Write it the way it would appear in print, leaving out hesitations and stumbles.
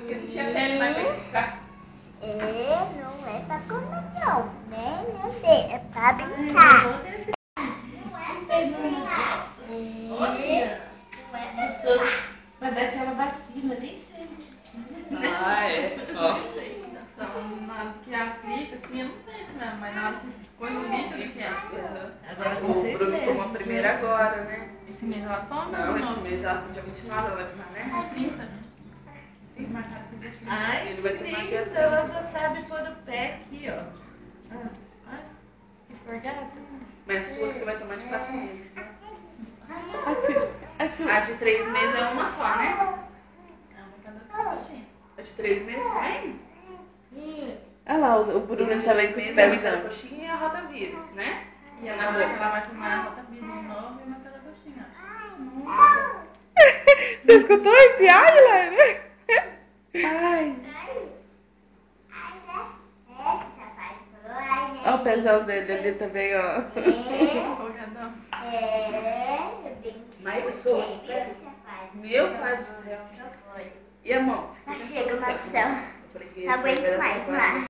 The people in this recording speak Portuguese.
Porque não tinha pele mais pra esticar. Não é pra comer não, né, meu Deus? É pra brincar. Não é pra brincar. Não é pra brincar. Vai dar aquela vacina, nem sente. Ah, é. Ó. Na hora que aplica, assim, eu não sente mesmo, mas na hora que coisa líquida que é. Agora com 6 meses. Tomou a primeira agora, né? Esse mês ela toma? Não, esse mês ela dia 29 ela vai tomar, né? 30, né? Fiz marcado pro dia 30. Ai, Ele vai tomar dia linda, ela já sabe pôr o pé aqui, ó. Ai, que forgada. Mas sua que você vai tomar de 4 meses, né? Aqui. A de 3 meses é uma só, né? É uma cada coxinha. A de 3 meses também? Olha lá, o E a Bruno de também 3 com os meses é uma cada pezão. coxinha e a rotavírus, né? E ela vai tomar a rotavírus de novo e uma cada coxinha, acho. Você escutou esse ai, Laine? Ai. Olha o pezão dele ali também, ó. Folgadão. Mas eu sou. Meu pai do céu. E a mão? Chega, Marcelo. Eu falei que Não aguento mais, mas...